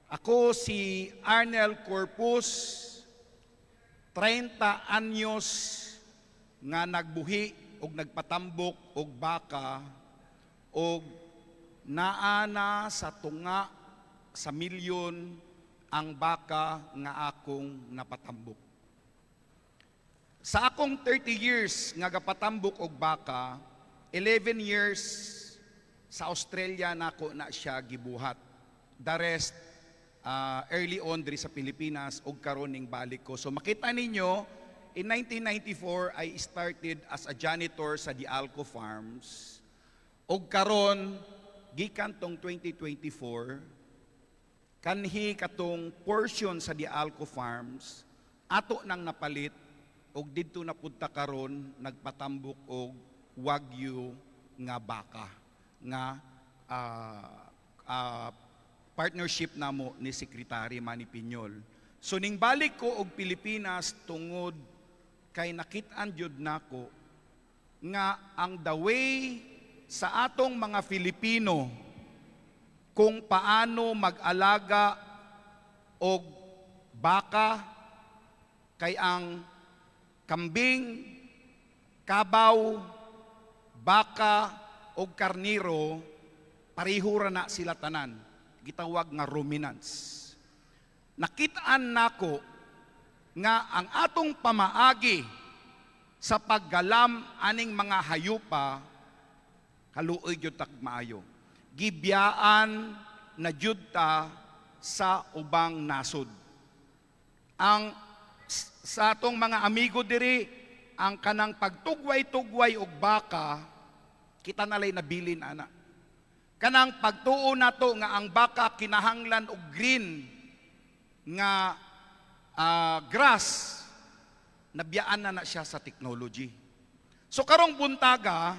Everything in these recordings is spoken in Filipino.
Ako si Arnel Corpus, 30 anyos nga nagbuhi og nagpatambok og baka og naana sa tunga sa milyon ang baka nga akong napatambok. Sa akong 30 years nga gapatambok og baka, 11 years sa Australia nako na siya gibuhat. The rest early on diri sa Pilipinas ug karon ning balik ko. So makita ninyo, in 1994 I started as a janitor sa Dialco Farms. Ug karon gikan tong 2024 kanhi katong portion sa Dialco Farms ato nang napalit ug didto na punta karon nagpatambok og Wagyu nga baka nga partnership namo ni Secretary Manny Piñol. So ning balik ko og Pilipinas tungod kay nakit-an jud nako nga ang the way sa atong mga Filipino kung paano mag-alaga og baka kay ang kambing, kabaw, baka og karniro pareho ra na sila tanan. Gitawag nga ruminants. Nakit-an nako nga ang atong pamaagi sa paggalam aning mga hayupa kaluoy jud tak maayo. Gibiyaan na jud ta sa ubang nasod. Ang sa atong mga amigo diri ang kanang pagtugway-tugway og baka kita nalay nabilin ana. Kanang pagtuo nato nga ang baka kinahanglan og green nga grass nabiyaan na siya sa technology. So karong buntaga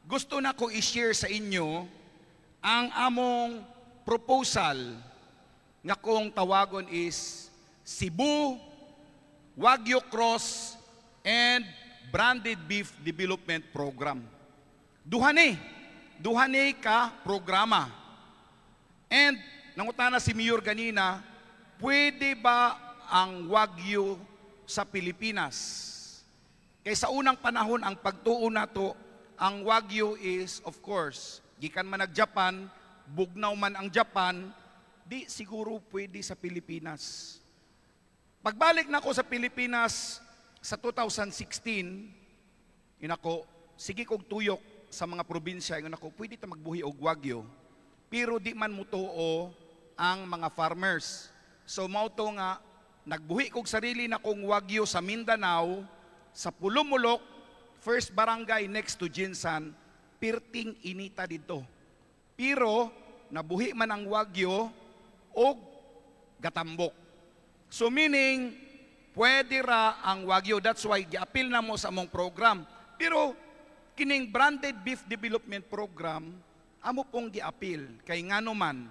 gusto na ko i-share sa inyo ang among proposal nga kung tawagon is Cebu Wagyu Cross and Branded Beef Development Program. Duhani ka programa. And nangutana si Mayor ganina, pwede ba ang Wagyu sa Pilipinas? Kay sa unang panahon ang pagtuo nato, ang Wagyu is of course, gikan man nag-Japan, bugnaw man ang Japan, di siguro pwede sa Pilipinas. Pagbalik na ko sa Pilipinas sa 2016, inako, sige kog tuyok sa mga probinsya, inako, pwede ta magbuhi og Wagyu. Pero di man mutuo ang mga farmers. So mao to nga nagbuhi kog sarili na kong Wagyu sa Mindanao, sa Pulumulok, first barangay next to Jinsan, pirting inita dito. Pero nabuhi man ang Wagyu og gatambok. So meaning pwede ra ang Wagyu. That's why gi-appeal na mo sa among program. Pero kining Branded Beef Development Program amo pong gi-appeal kay ngano man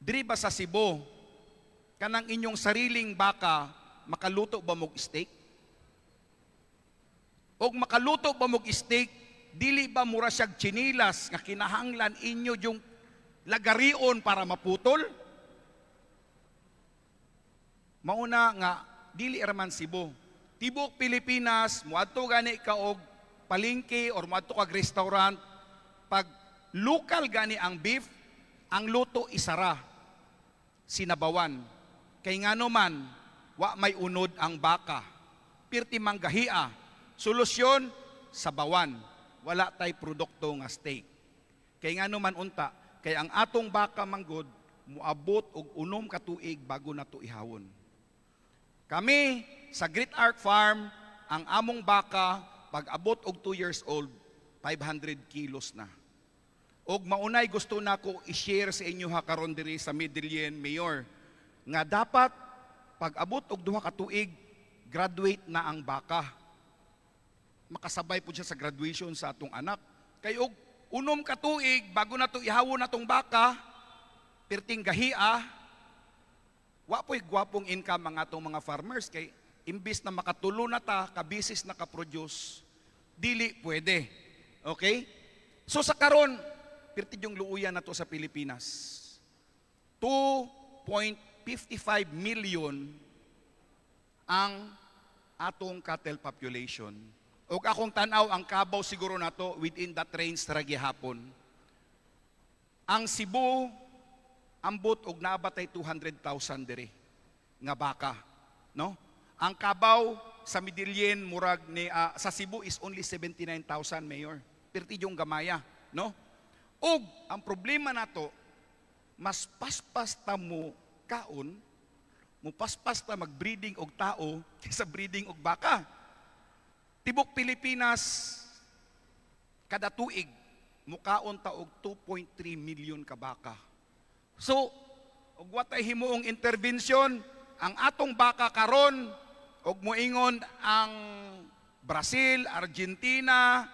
diri ba sa Cebu kanang inyong sariling baka makaluto ba mog steak? Og makaluto ba mog steak, dili ba mura siyag chinilas nga kinahanglan inyo yung lagarion para maputol? Mauna nga dili raman Cebu. Tibok Pilipinas, muadto gani ka og palengke or muadto kag restaurant, pag local gani ang beef, ang luto isara, sinabawan. Kay ngano man, wa may unod ang baka. Pirti manggahia. Solusyon, sabawan. Wala tay produkto nga steak. Kay ngano man unta, kay ang atong baka manggod, muabot og 6 ka tuig bago nato ihawon. Kami sa Great Ark Farm, ang among baka, pag abot og 2 years old, 500 kilos na. Og maunay gusto na ko i-share sa inyo ha karon diri sa Medellin, Mayor, nga dapat pag abot og 2 ka tuig, graduate na ang baka. Makasabay po siya sa graduation sa atong anak. Kay og 6 ka tuig, bago na to ihawon natong baka, pirting gahia, wa po'y gwapong income ang atong mga farmers kay imbis na makatulo na ta, kabisis na ka-produce, dili pwede. Okay? So sa karon, pirti yung luuyan na to sa Pilipinas. 2.55 million ang atong cattle population. O akong tanaw, ang Cavao siguro nato within that range ra gihapon. Ang Cebu, ambot og nabatay 200,000 dire nga baka, no? Ang Cavao sa Midillion murag ni sa Cebu is only 79,000, mayor. Perti yung gamaya, no? Og ang problema nato, mas paspas ta mo kaon, mo paspas ta magbreeding og tao kaysa breeding og baka. Tibok Pilipinas kada tuig mukaon ta og 2.3 million ka baka. So, og watay himuong intervention, ang atong baka karon og moingon ang Brazil, Argentina,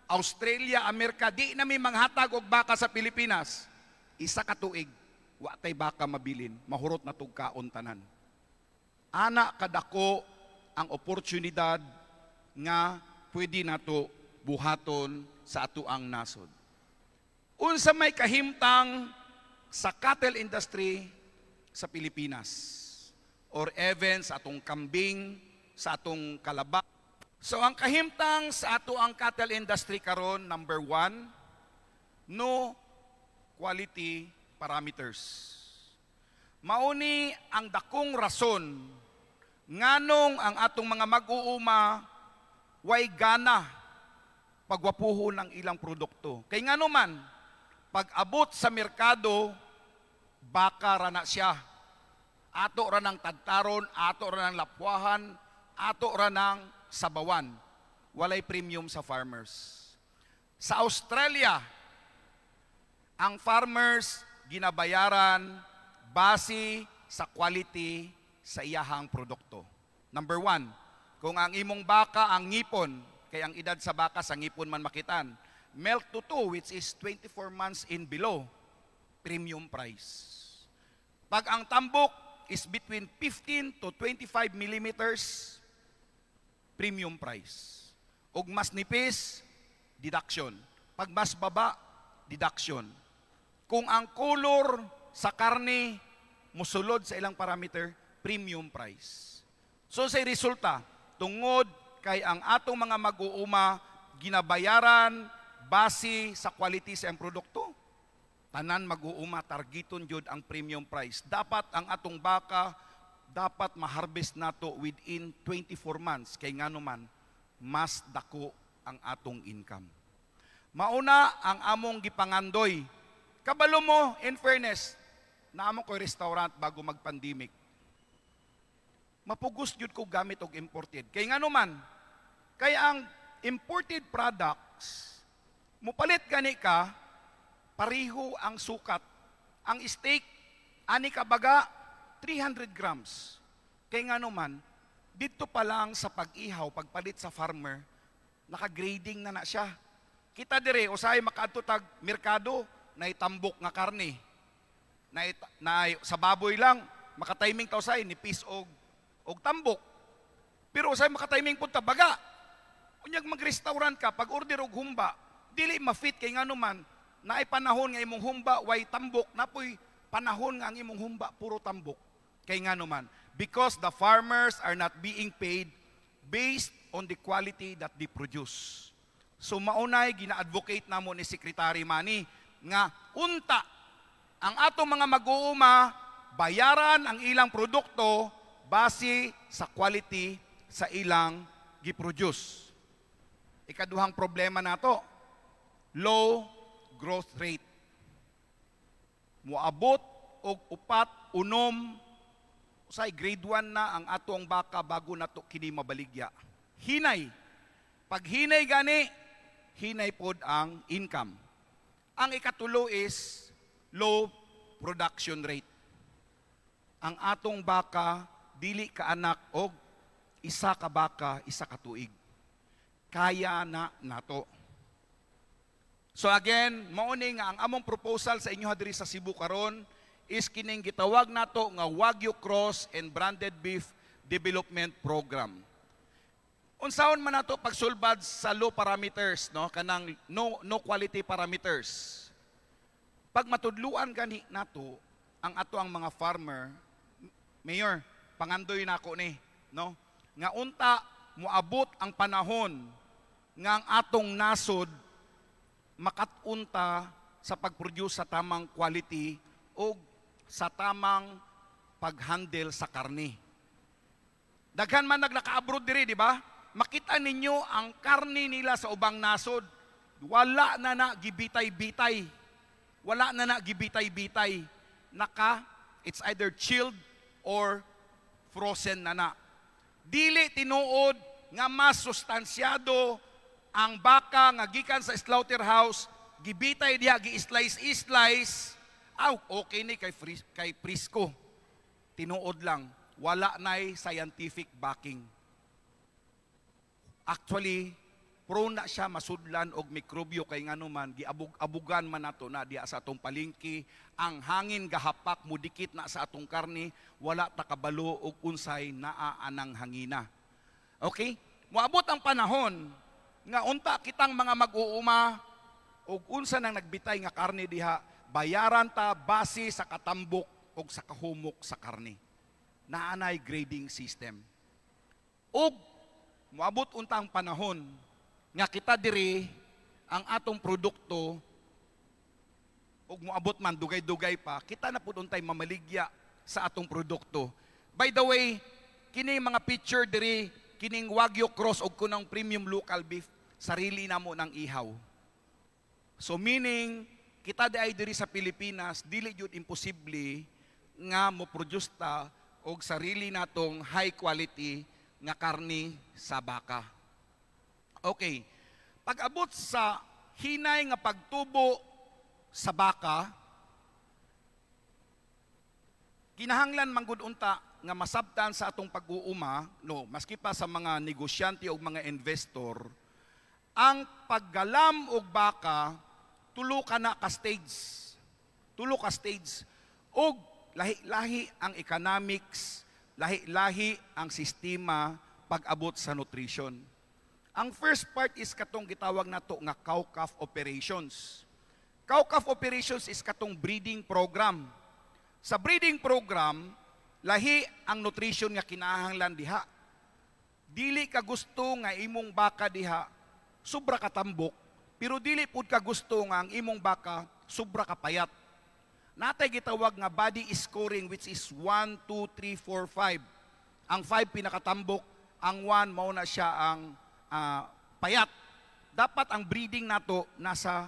Australia, Amerika, di na may manghatag og baka sa Pilipinas. Isa ka tuig, wa tay baka mabilin, mahurot na tug kaon tanan. Ana kadako ang oportunidad nga pwede nato buhaton sa atuang nasod. Unsa may kahimtang sa cattle industry sa Pilipinas or even sa atong kambing, sa atong kalaba. So ang kahimtang sa atuang cattle industry karon, number 1, no quality parameters. Mauni ang dakong rason nganong ang atong mga mag-uuma way gana pagwapuhon ang ilang produkto. Kay ngano man, pag abot sa merkado, baka ra na siya. Ato ra ng tadtaron, ato ra ng lapwahan, ato ra ng sabawan. Walay premium sa farmers. Sa Australia, ang farmers ginabayaran base sa quality sa iyahang produkto. Number 1, kung ang imong baka ang ngipon, kay ang edad sa baka sa ngipon man makitan, milk to 2, which is 24 months and below, premium price. Pag ang tambok is between 15 to 25 millimeters, premium price. Ug mas nipis, deduction. Pag mas baba, deduction. Kung ang color sa karne musulod sa ilang parameter, premium price. So sa resulta, tungod kay ang atong mga mag-uuma ginabayaran base sa quality sa ang produkto, tanan mag-uuma targeton jud ang premium price. Dapat ang atong baka dapat ma-harvest nato within 24 months kay ngano man mas dako ang atong income. Mauna ang among gipangandoy. Kabalo mo, in fairness, naamo ko'y restaurant bago mag-pandemic. Mapugos jud ko gamit og imported. Kay ngano man, kay ang imported products, mupalit gani ka, pariho ang sukat. Ang steak, ani ka baga, 300 grams. Kay ngano man, dito pa lang sa pag-ihaw, pagpalit sa farmer, naka-grading na siya. Kita dire, usahay makaadto tag merkado, na itambok nga karne. Sa baboy lang, makatiming tausay, nipis og tambok. Pero usahay makatiming punta baga. Unyag mag-restaurant ka, pag order og humba, dili ma-fit kay ngano man, naay panahon nga imong humba, way tambok, napoy panahon nga ang imong humba, puro tambok. Kay ngano man, because the farmers are not being paid based on the quality that they produce. So maunay, gina-advocate namo ni Secretary Manny, nga unta ang atong mga mag-uuma bayaran ang ilang produkto base sa quality sa ilang giproduce. Ikaduhang problema nato, low growth rate. Muabot og 4, 6, usay grade 1 na ang atong baka bago nato kini mabaligya. Hinay. Pag hinay gani, hinay pod ang income. Ang ikatulo is low production rate. Ang atong baka, dili ka anak og isa ka baka, isa ka tuig. Kaya na nato. So again, mauni nga ang among proposal sa inyo diri sa Cebu karon is kining gitawag nato nga Wagyu Cross and Branded Beef Development Program. Unsaon man nato pagsulbad sa low parameters, no, kanang no quality parameters. Pag matudluan gani nato ang ato ang mga farmer, Mayor, pangandoy na ako ni, no? Nga unta moabot ang panahon nga ang atong nasod makatunta sa pag-produce sa tamang quality o sa tamang pag-handle sa karne. Daghan man naglaka-abroad diri, di ba? Makita ninyo ang karne nila sa ubang nasod. Wala na gibitay-bitay. Wala na gibitay-bitay. It's either chilled or frozen na. Dili tinuod nga mas sustansyado ang baka nga gikan sa slaughterhouse, gibitay diha, gi-slice, okay ni kay Prisco. Tinuod lang, wala na'y scientific backing. Actually, prone na siya masudlan og mikrobyo kay nganuman giabug-abugan man nato na diha sa atong palengke, ang hangin gahapak mudikit na sa atong karne, wala ta kabalo og unsay naa anang hangina. Okay? Moabot ang panahon nga unta kitang mga mag-uuma og unsa nang nagbitay nga karne diha, bayaran ta base sa katambok o sa kahumok sa karne. Naanay grading system. Og moabot unta ang panahon nga kita diri ang atong produkto og moabot man dugay-dugay pa, kita na pud untay mamaligya sa atong produkto. By the way, kini mga picture diri, kining Wagyu cross og kunang premium local beef, sarili na mo ng ihaw. So meaning, kita diri sa Pilipinas, dili jud imposible nga mo-produce ta og sarili natong high quality nga karni sa baka. Okay, pag-abot sa hinay nga pagtubo sa baka, kinahanglan manggod unta nga masabtan sa atong pag-uuma, no, maski pa sa mga negosyante o mga investor, ang paggalam og baka tulo ka stage. Tulo ka stage. Og lahi-lahi ang economics, lahi-lahi ang sistema pag-abot sa nutrition. Ang first part is katong gitawag nato nga cow-calf operations. Cow-calf operations is katong breeding program. Sa breeding program, lahi ang nutrition nga kinahanglan diha. Dili ka gusto nga imong baka diha sobra ka tambok, pero dili pud ka gusto nga ang imong baka sobra ka payat. Natay gitawag nga body scoring, which is 1, 2, 3, 4, 5. Ang 5 pinakatambok, ang 1 mao na siya ang payat. Dapat ang breeding nato nasa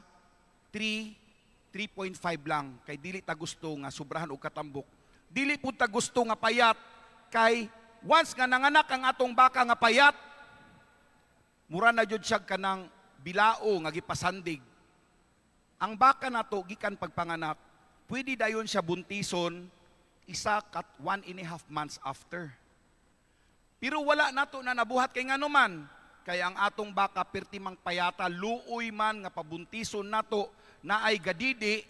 3.5 lang, kay dili ta gusto nga sobrahan og katambok. Dili pud ta gusto nga payat, kay once nga nanganak ang atong baka nga payat, mura na jud siya kanang bilao nga gipasandig. Ang baka nato gikan pagpanganak, pwede dayon siya buntison 1.5 months after. Pero wala nato na nabuhat kay nganuman, kay ang atong baka pertimang payata, luoy man nga pabuntison nato na ay gadidi,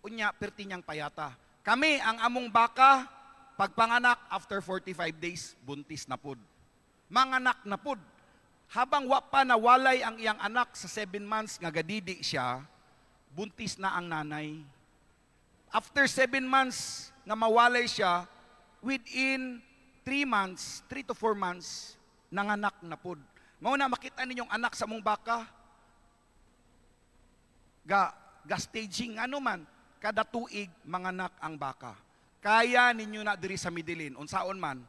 unya perti niyang payata. Kami ang among baka pagpanganak after 45 days buntis na pud. Manganak na pud. Habang wa pa nawalay ang iyang anak sa 7 months nga gadidi siya, buntis na ang nanay. After 7 months nga mawalay siya, within 3 months, 3 to 4 months, nanganak na pud. Mao na makita ninyong anak sa mong baka, ga staging ano man, kada tuig manganak ang baka. Kaya ninyo na diri sa Midilin, unsaon man,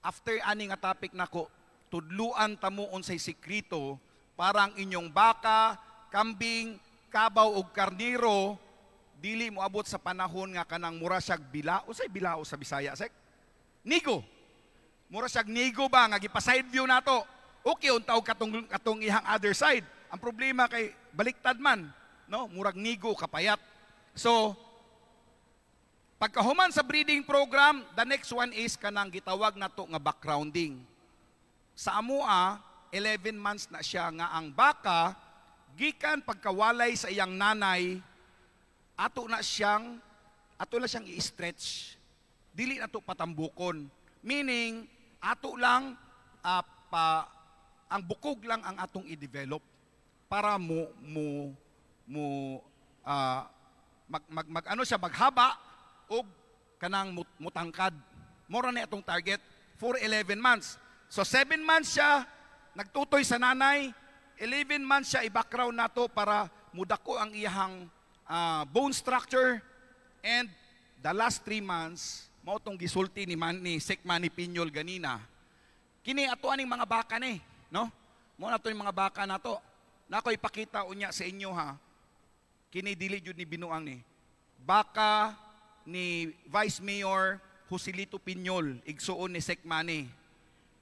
after ani nga topic nako, tudluan tamo unsay sikrito para ang inyong baka, kambing, kabaw ug karniro dili mo abot sa panahon nga kanang mura siyag bila. Unsay bilao sa Bisaya, sek? Nigo. Mura siyag nigo ba nga gipa-side view nato. Okay untaw katong ihang other side. Ang problema kay baliktad man, no? Murag nigo kapayat. So pagkahuman sa breeding program, the next one is kanang gitawag nato nga backgrounding. Sa amoa, 11 months na siya nga ang baka, gikan pagkawalay sa iyang nanay, ato na siyang i-stretch. Dili na to patambukon. Meaning, ato lang, ang bukog lang ang atong i-develop para ano siya maghaba o kanang mutangkad. Mora na itong target for 11 months. So 7 months siya nagtutoy sa nanay, 11 months siya i-background nato para mudako ang iyang bone structure, and the last 3 months mao tong gisulti ni Sek Manny Piñol ganina. Kini ato aning mga baka ni, no? Mo na to yung mga baka nato. Nako ipakita unya sa inyo ha. Kini dili jud ni binuang ni. Baka ni Vice Mayor Joselito Piñol, igsuon ni Sek Manny.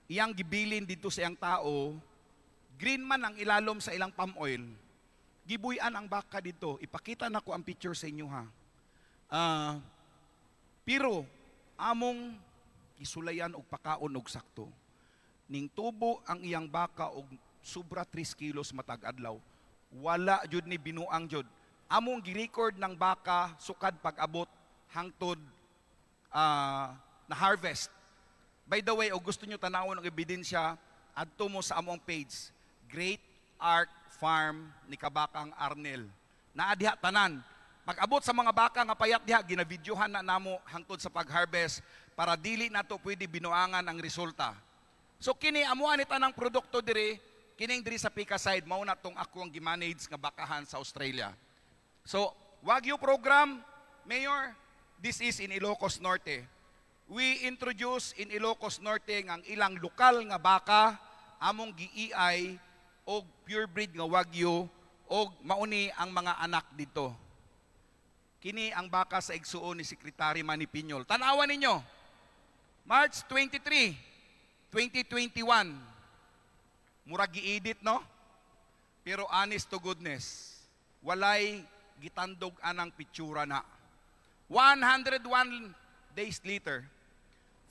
Iyang gibilin dito sa iyang tao, green man ang ilalom sa ilang palm oil. Gibuyan ang baka dito. Ipakita na ko ang picture sa inyo ha. Pero among kisulayan og pakaon og sakto. Ning tubo ang iyang baka og sobra 3 kilos matag adlaw. Wala jud ni binuang jud. Among gi-record ng baka sukad pag-abot hangtod na harvest. By the way, o gusto nyo tanawon ng ebidensya, adto mo sa among page, Great Ark Farm ni Kabakang Arnel. Naadiha tanan. Pag-abot sa mga baka nga payat diha, ginavideohan na namo hangtod sa pag-harvest para dili nato pwede binuangan ang resulta. So kini amuan ni tanang produkto diri, kining diri sa Pika side, mao na tong ako ang gimanage nga bakahan sa Australia. So, Wagyu program, Mayor, this is in Ilocos Norte. We introduce in Ilocos Norte ang ilang lokal nga baka, among gi-EI o purebred nga Wagyu o mauni ang mga anak dito. Kini ang baka sa igsuon ni Secretary Manny Piñol. Tanawan ninyo, March 23, 2021. Murag gi-edit, no? Pero honest to goodness, walay gitandog anang pitsura na. 101 days later,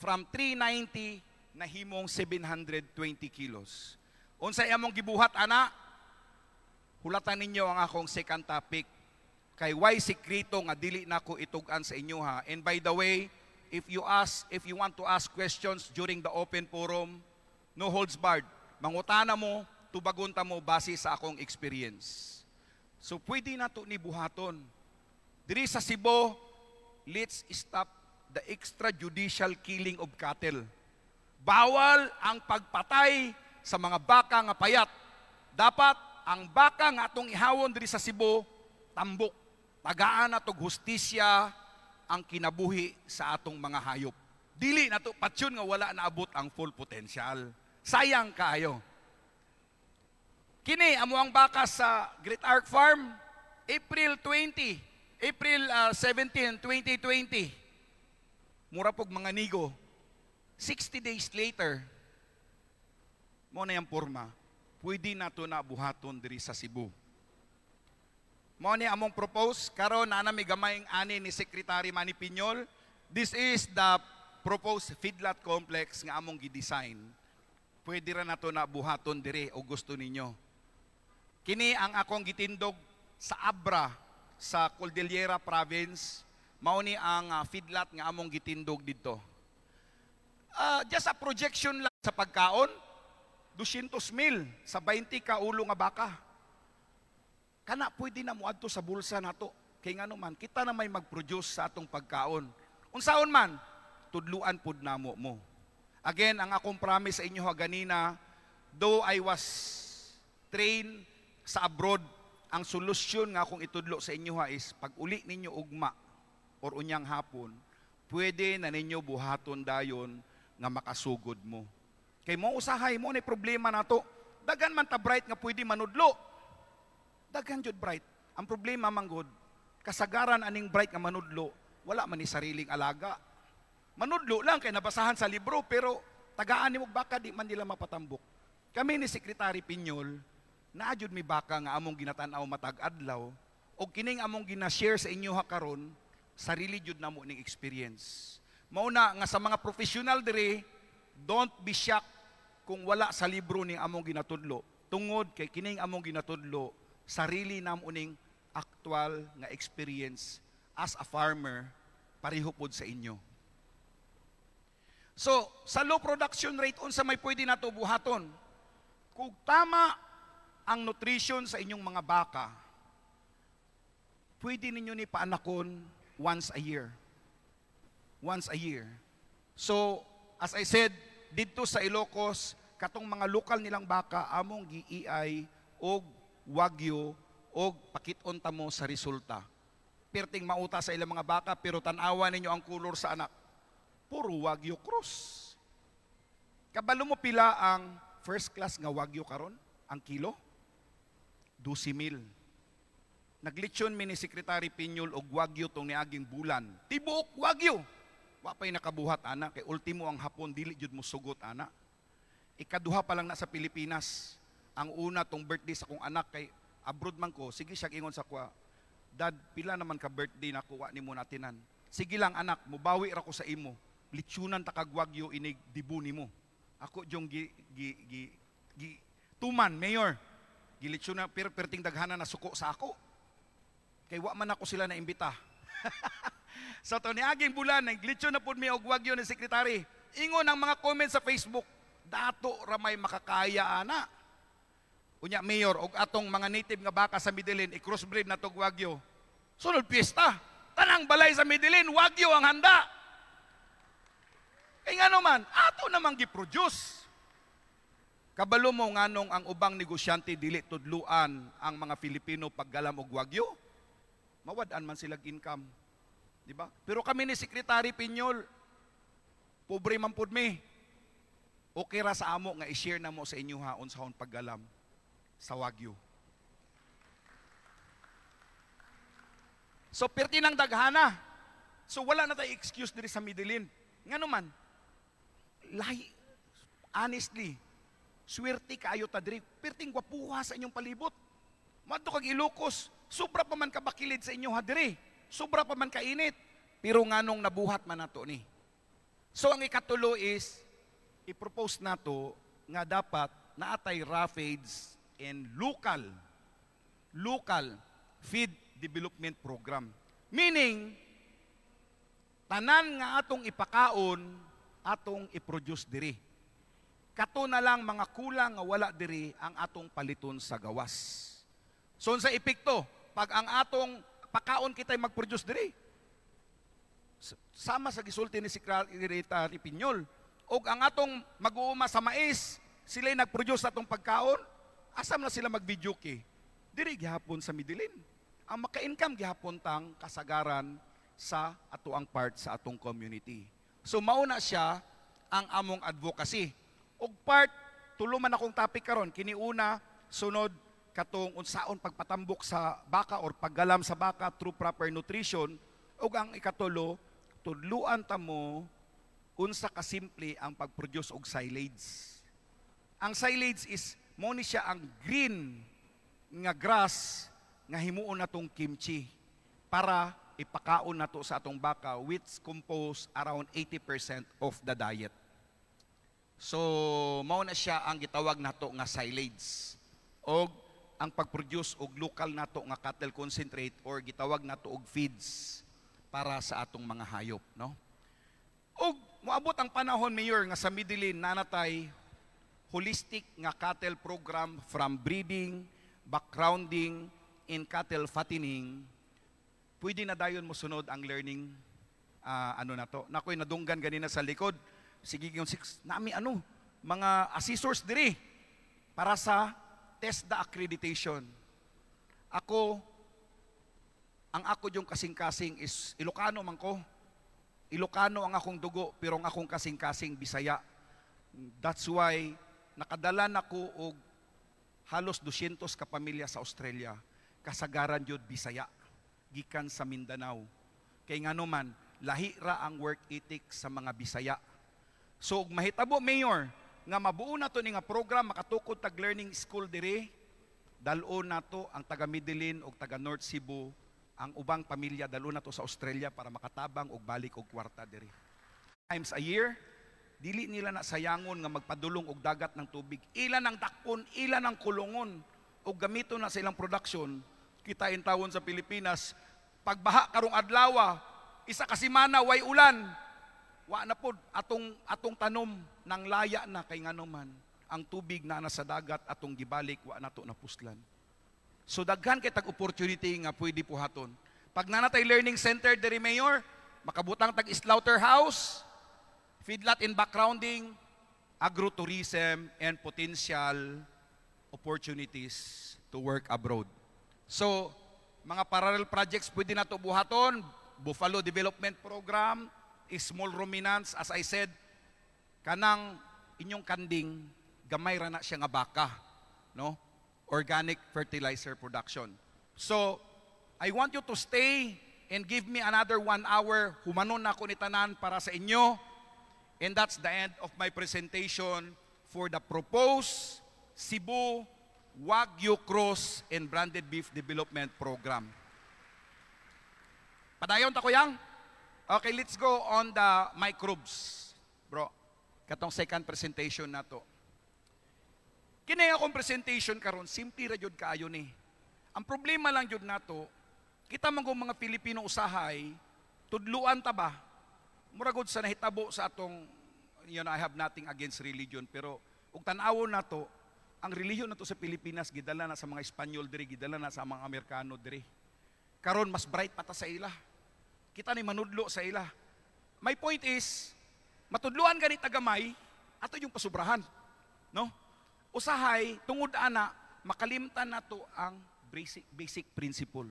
from 390 na himong 720 kilos. Unsay among gibuhat ana? Hulatan ninyo ang akong second topic. Kay why sekreto nga dili nako itug-an sa inyo ha. And by the way, if you want to ask questions during the open forum, no holds barred. Mangutana mo, tubagon ta mo base sa akong experience. So pwede na to ni buhaton. Diri sa Cebu, let's stop the extrajudicial killing of cattle. Bawal ang pagpatay sa mga baka nga payat. Dapat ang baka nga atong ihawon diri sa Cebu, tambok. Tagaan na tog hustisya ang kinabuhi sa atong mga hayop. Dili na to patsyon nga wala naabot ang full potential. Sayang kaayo. Kini amo ang baka sa Great Ark Farm, April 17, 2020. Mura pog mga nigo. 60 days later, mo na yung porma, pwede na to na buhaton diri sa Cebu. Mo ni among propose karon na may gamayng ani ni Secretary Manny Piñol. This is the proposed feedlot complex nga among gi-design. Pwede ra nato na buhaton diri o gusto ninyo. Kini ang akong gitindog sa Abra sa Cordillera Province. Mao ni ang feedlot nga among gitindog dito. Just a projection lang sa pagkaon, 200,000 sa 20 ka ulo nga baka. Kana pwede na muadto sa bulsa nato. Kay ngano man kita na may mag-produce sa atong pagkaon. Unsaon man tudluan pud namo mo. Again, ang akong promise sa inyo ganina, though I was trained sa abroad, ang solusyon nga akong itudlo sa inyo is pag uli ninyo ugma or unyang hapon, pwede na ninyo buhaton dayon nga makasugod mo. Kay mo usahay mo na problema nato. Dagan man ta bright nga pwede manudlo. Dagan jud bright. Ang problema manggod, kasagaran aning bright nga manudlo, wala man ni sariling alaga. Manudlo lang kay nabasahan sa libro pero tagaan ni baka di man nila mapatambok. Kami ni Secretary Piñol, naadjud mi baka nga among ginatan-aw matag adlaw og kining among gina-share sa inyo ha karon, sarili jud namo ning experience. Mauna nga sa mga professional diri, don't be shocked kung wala sa libro ning among ginatudlo. Tungod kay kining among ginatudlo, sarili namo ning actual nga experience as a farmer pareho pod sa inyo. So, sa low production rate unsa may pwede nato buhaton? Kung tama ang nutrition sa inyong mga baka, pwede ninyo ni paanakon once a year. Once a year. So, as I said, dito sa Ilocos, katong mga lokal nilang baka, among gi-EI og wagyu og pakiton ta mo sa resulta. Perting mauta sa ilang mga baka, pero tanawa ninyo ang kulor sa anak. Puro wagyu cross. Kabalo mo pila ang first class nga wagyu karon? Ang kilo? 12,000. Naglitsyon mi ni Secretary Pinyol og wagyu tong niaging bulan. Tibuok wagyu. Wa pay nakabuhat ana kay ultimo ang hapon dili jud mo sugot ana. Ikaduha pa lang na sa Pilipinas. Ang una tong birthday sa kong anak kay abroad man ko. Sige siya ingon sa kwa. Dad, pila naman ka birthday na kuha nimo natinan. Sige lang anak, mubawi ra ko sa imo. Litsunan ta kag wagyu inig dibu nimo. Ako jong tuman mayor. Gilitsunan pero perting daghana na suko sa ako. Kay wa man ako sila na imbita. So to niaging bulan naglitsyon na pud mi og wagyu ni sekretary. Ingon ang mga comments sa Facebook, dato ra may makakaya ana. Unya mayor og atong mga native nga baka sa Midilin i-crossbreed na tog wagyu. Sunod piyesta. Tanang balay sa Midilin wagyu ang handa. Kay ngano man, ato namang gi-produce. Kabalo mo nganong ang ubang negosyante dili tudluan ang mga Filipino paggalam og wagyu. Mawad-an man sila income. Di ba? Pero kami ni Secretary Pinyol, pobre man pud mi. Okay ra sa amo nga i-share na mo sa inyo ha unsahon paggalam sa wagyu. So perti nang daghana. So wala na tay excuse diri sa Midilin. Ngano man? Lahi, honestly, swerte kaayo ta diri. Perting gwapuha sa inyong palibot. Madto kag Ilocos, sobra pa man kabakilid sa inyo ha diri. Sobra pa man kainit. Pero nganong nabuhat man nato ni. So ang ikatulo is, i-propose nato nga dapat naatay RAFEDS and local feed development program. Meaning, tanan nga atong ipakaon, atong i-produce diri. Kato na lang mga kulang nga wala diri ang atong paliton sa gawas. So sa epekto, pag ang atong pakaon kitay mag-produce diri, sama sa gisulti ni Secretary Pinyol, og ang atong mag-uuma sa mais, sila'y nag-produce atong pagkaon, asam na sila mag-video kay? Diri gihapon sa Midilin. Ang maka-income gihapon tang kasagaran sa atoang part sa atong community. So mauna siya ang among advocacy. Og part, tulo man akong topic karon, kiniuna, sunod, katong unsaon pagpatambok sa baka or paggalam sa baka through proper nutrition, ug ang ikatulo, tudluan ta mo unsa ka simple ang pag-produce og silage. Ang silage is mo ni siya ang green nga grass nga himuon natong kimchi para ipakaon nato sa atong baka, which compose around 80% of the diet. So mao na siya ang gitawag nato nga silage. Og ang pag-produce og local nato nga cattle concentrate or gitawag nato og feeds para sa atong mga hayop, no? Og moabot ang panahon, Mayor, nga sa Midilin nanatay holistic nga cattle program from breeding, backgrounding, in cattle fattening. Pwede na dayon mo sunod ang learning ano na to. Nakoy nadunggan ganina sa likod. Sige yung nami mga assessors diri para sa TESDA accreditation. Ang ako yung kasing-kasing is Ilocano man ko. Ilocano ang akong dugo, pero ang akong kasing-kasing Bisaya. That's why nakadala nako og halos 200 ka pamilya sa Australia. Kasagaran yun Bisaya, gikan sa Mindanao. Kay ngano man, lahi ra ang work ethic sa mga Bisaya. So mahitabo, Mayor, nga mabuo na to ni nga program makatukod tag learning school diri, dalon nato ang taga Midilin o taga North Cebu, ang ubang pamilya dalon nato sa Australia para makatabang og balik og kwarta diri. Times a year, dili nila na sayangon nga magpadulong og dagat ng tubig. Ilan ang dakpon, ilan ang kulungon og gamito na sa ilang production. Kita in tawon sa Pilipinas, pagbaha karong adlaw, isa ka semana way ulan. Wa na pod atong tanom nang laya na kay ngano man ang tubig na nasa dagat atong gibalik wa nato napuslan. So daghan kay tag opportunity nga pwede puhaton. Pag nanatay learning center diri mayor, makabutang tag slaughterhouse, feedlot and backgrounding, agrotourism, and potential opportunities to work abroad. So, mga parallel projects pwede na ito buhaton, Buffalo Development Program, small ruminants, as I said, kanang inyong kanding, gamay ra na siya nga baka, no? Organic fertilizer production. So, I want you to stay and give me another 1 hour. Humanon na ako ni tanan para sa inyo. And that's the end of my presentation for the proposed Cebu Wagyu Cross and Branded Beef Development Program. Padayon ta ko yang? Okay, let's go on the microbes. Bro, katong second presentation na to. Kini akong presentation karon, simple ra jud kaayo ni. Ang problema lang jud nato, kita man mga Pilipino usahay, tudluan ta ba? Muragod sa nahitabo sa atong, I have nothing against religion, pero ug tan-awon nato, ang relihiyon nato sa Pilipinas gidala na sa mga Espanyol diri, gidala na sa mga Amerikano diri. Karon mas bright pa ta sa ila. Kita ni manudlo sa ila. My point is, matudluan gani tagamay, ato yung pasubrahan, no? Usahay tungod ana makalimtan nato ang basic principle.